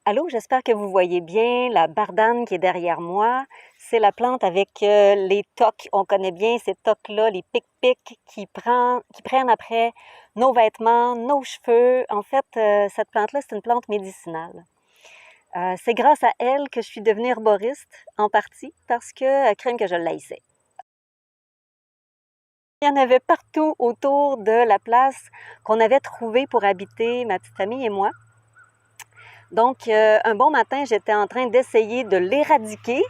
Allô, j'espère que vous voyez bien la bardane qui est derrière moi. C'est la plante avec les tocs. On connaît bien ces tocs-là, les pics-pics qui prennent après nos vêtements, nos cheveux. En fait, cette plante-là, c'est une plante médicinale. C'est grâce à elle que je suis devenue herboriste, en partie, parce que, crème que je l'haïssais. Il y en avait partout autour de la place qu'on avait trouvée pour habiter ma petite famille et moi. Donc, un bon matin, j'étais en train d'essayer de l'éradiquer,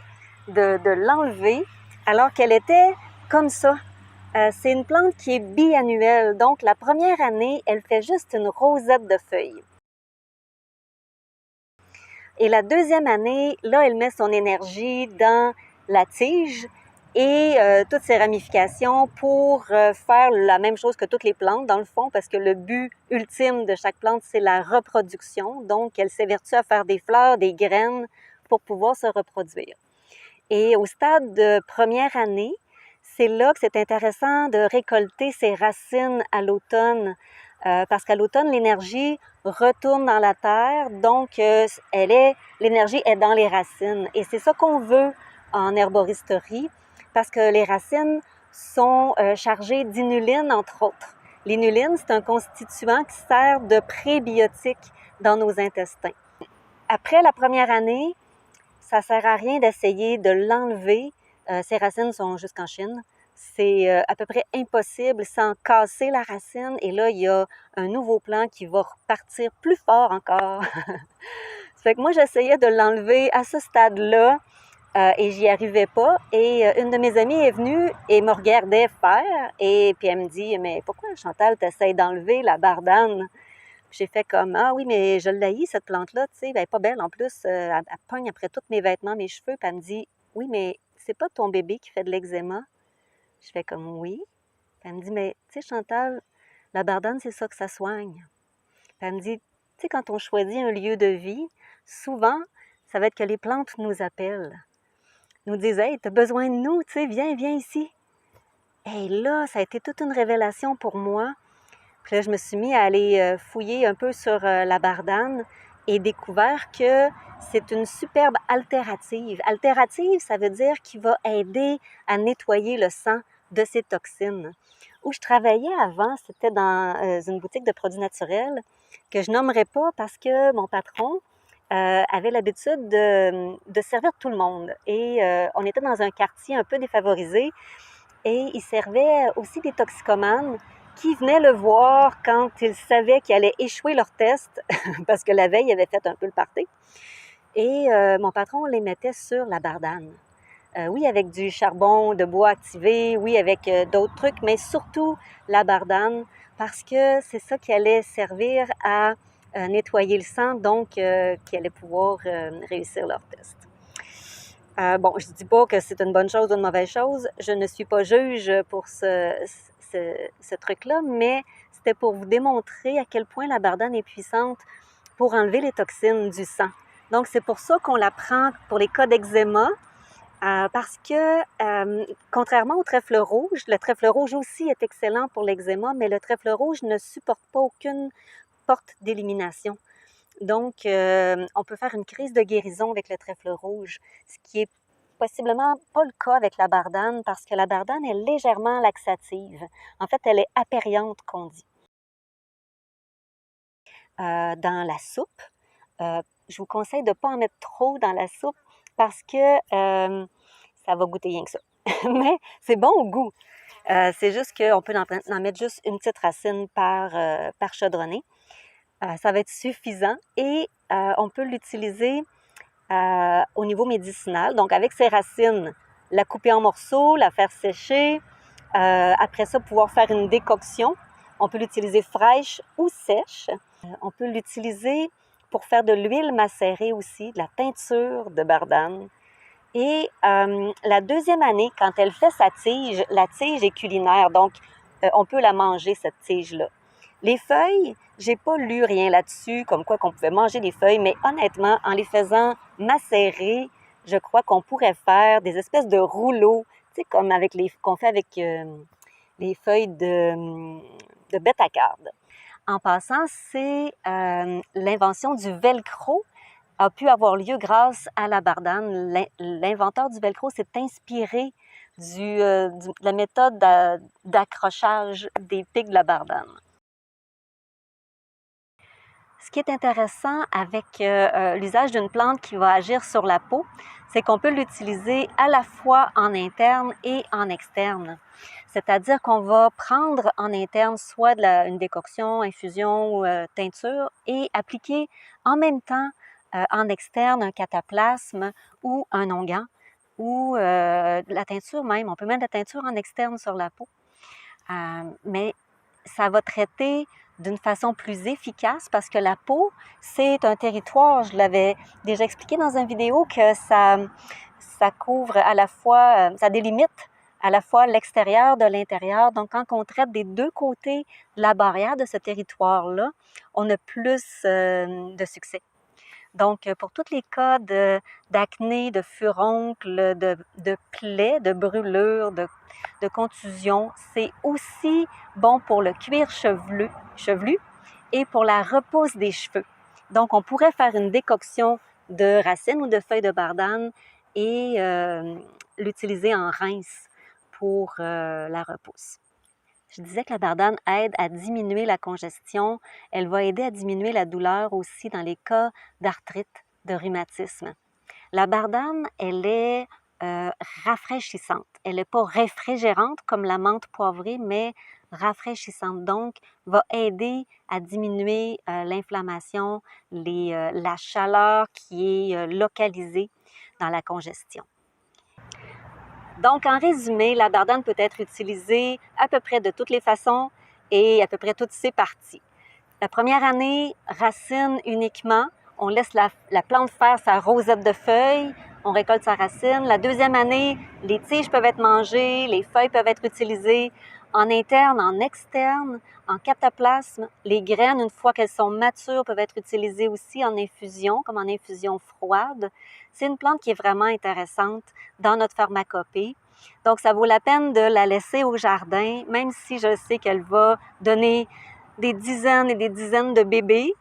de l'enlever, alors qu'elle était comme ça. C'est une plante qui est biannuelle. Donc, la première année, elle fait juste une rosette de feuilles. Et la deuxième année, là, elle met son énergie dans la tige et toutes ses ramifications pour faire la même chose que toutes les plantes, dans le fond, parce que le but ultime de chaque plante, c'est la reproduction. Donc, elle s'évertue à faire des fleurs, des graines pour pouvoir se reproduire. Et au stade de première année, c'est là que c'est intéressant de récolter ses racines à l'automne, parce qu'à l'automne, l'énergie retourne dans la terre, donc l'énergie est dans les racines. Et c'est ça qu'on veut en herboristerie, parce que les racines sont chargées d'inuline, entre autres. L'inuline, c'est un constituant qui sert de prébiotique dans nos intestins. Après la première année, ça sert à rien d'essayer de l'enlever. Ses racines sont jusqu'en Chine. C'est à peu près impossible sans casser la racine. Et là, il y a un nouveau plant qui va repartir plus fort encore. Ça fait que moi, j'essayais de l'enlever à ce stade-là et j'y arrivais pas. Et une de mes amies est venue et me regardait faire. Et puis elle me dit, mais pourquoi Chantal, t'essayes d'enlever la bardane? J'ai fait comme, ah oui, mais je l'haïs, cette plante-là, tu sais, elle n'est pas belle en plus, elle pogne après tous mes vêtements, mes cheveux, puis elle me dit, oui, mais c'est pas ton bébé qui fait de l'eczéma? Je fais comme, oui. Puis elle me dit, mais tu sais, Chantal, la bardane, c'est ça que ça soigne. Puis elle me dit, tu sais, quand on choisit un lieu de vie, souvent, ça va être que les plantes nous appellent, nous disent, hey, t'as besoin de nous, tu sais, viens, viens ici. Et là, ça a été toute une révélation pour moi. Puis là, je me suis mis à aller fouiller un peu sur la bardane et découvert que c'est une superbe altérative. Altérative, ça veut dire qu'il va aider à nettoyer le sang de ses toxines. Où je travaillais avant, c'était dans une boutique de produits naturels que je nommerai pas parce que mon patron avait l'habitude de servir tout le monde. Et on était dans un quartier un peu défavorisé et il servait aussi des toxicomanes qui venaient le voir quand ils savaient qu'ils allaient échouer leur test, parce que la veille, ils avaient fait un peu le party. Et mon patron les mettait sur la bardane. Oui, avec du charbon de bois activé, oui, avec d'autres trucs, mais surtout la bardane, parce que c'est ça qui allait servir à nettoyer le sang, donc qui allait pouvoir réussir leur test. Bon, je ne dis pas que c'est une bonne chose ou une mauvaise chose. Je ne suis pas juge pour ce truc-là, mais c'était pour vous démontrer à quel point la bardane est puissante pour enlever les toxines du sang. Donc, c'est pour ça qu'on la prend pour les cas d'eczéma, parce que, contrairement au trèfle rouge, le trèfle rouge aussi est excellent pour l'eczéma, mais le trèfle rouge ne supporte pas aucune porte d'élimination. Donc, on peut faire une crise de guérison avec le trèfle rouge, ce qui est possiblement pas le cas avec la bardane parce que la bardane est légèrement laxative. En fait, elle est apériante, qu'on dit. Dans la soupe, je vous conseille de ne pas en mettre trop dans la soupe parce que ça va goûter rien que ça. Mais c'est bon au goût. C'est juste qu'on peut en mettre juste une petite racine par chaudronnée. Ça va être suffisant et on peut l'utiliser au niveau médicinal. Donc, avec ses racines, la couper en morceaux, la faire sécher. Après ça, pouvoir faire une décoction. On peut l'utiliser fraîche ou sèche. On peut l'utiliser pour faire de l'huile macérée aussi, de la teinture de bardane. Et la deuxième année, quand elle fait sa tige, la tige est culinaire, donc on peut la manger, cette tige-là. Les feuilles, j'ai pas lu rien là-dessus, comme quoi qu'on pouvait manger les feuilles, mais honnêtement, en les faisant macérer, je crois qu'on pourrait faire des espèces de rouleaux, tu sais, comme avec qu'on fait avec les feuilles de bête-à-carde. En passant, c'est l'invention du velcro a pu avoir lieu grâce à la bardane. L'inventeur du velcro s'est inspiré de la méthode d'accrochage des pics de la bardane. Ce qui est intéressant avec l'usage d'une plante qui va agir sur la peau, c'est qu'on peut l'utiliser à la fois en interne et en externe. C'est-à-dire qu'on va prendre en interne soit une décoction, infusion ou teinture et appliquer en même temps en externe un cataplasme ou un onguent ou de la teinture même. On peut mettre de la teinture en externe sur la peau. Mais ça va traiter d'une façon plus efficace parce que la peau, c'est un territoire, je l'avais déjà expliqué dans une vidéo, que ça couvre à la fois, ça délimite à la fois l'extérieur de l'intérieur. Donc, quand on traite des deux côtés de la barrière de ce territoire-là, on a plus de succès. Donc, pour tous les cas d'acné, de furoncles, de plaies, de brûlures, de contusions, c'est aussi bon pour le cuir chevelu et pour la repousse des cheveux. Donc, on pourrait faire une décoction de racines ou de feuilles de bardane et l'utiliser en rince pour la repousse. Je disais que la bardane aide à diminuer la congestion. Elle va aider à diminuer la douleur aussi dans les cas d'arthrite, de rhumatisme. La bardane, elle est rafraîchissante. Elle n'est pas réfrigérante comme la menthe poivrée, mais rafraîchissante. Donc, va aider à diminuer l'inflammation, la chaleur qui est localisée dans la congestion. Donc, en résumé, la bardane peut être utilisée à peu près de toutes les façons et à peu près toutes ses parties. La première année, racine uniquement. On laisse la plante faire sa rosette de feuilles, on récolte sa racine. La deuxième année, les tiges peuvent être mangées, les feuilles peuvent être utilisées en interne, en externe, en cataplasme. Les graines, une fois qu'elles sont matures, peuvent être utilisées aussi en infusion, comme en infusion froide. C'est une plante qui est vraiment intéressante dans notre pharmacopée. Donc, ça vaut la peine de la laisser au jardin, même si je sais qu'elle va donner des dizaines et des dizaines de bébés.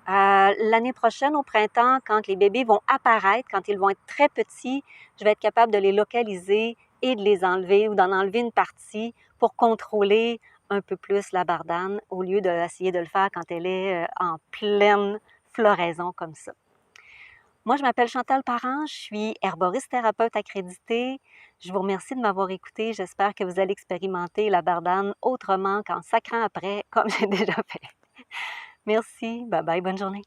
L'année prochaine, au printemps, quand les bébés vont apparaître, quand ils vont être très petits, je vais être capable de les localiser et de les enlever ou d'en enlever une partie pour contrôler un peu plus la bardane au lieu d'essayer de le faire quand elle est en pleine floraison comme ça. Moi, je m'appelle Chantal Parent, je suis herboriste thérapeute accréditée. Je vous remercie de m'avoir écouté. J'espère que vous allez expérimenter la bardane autrement qu'en sacrant après, comme j'ai déjà fait. Merci, bye bye, bonne journée.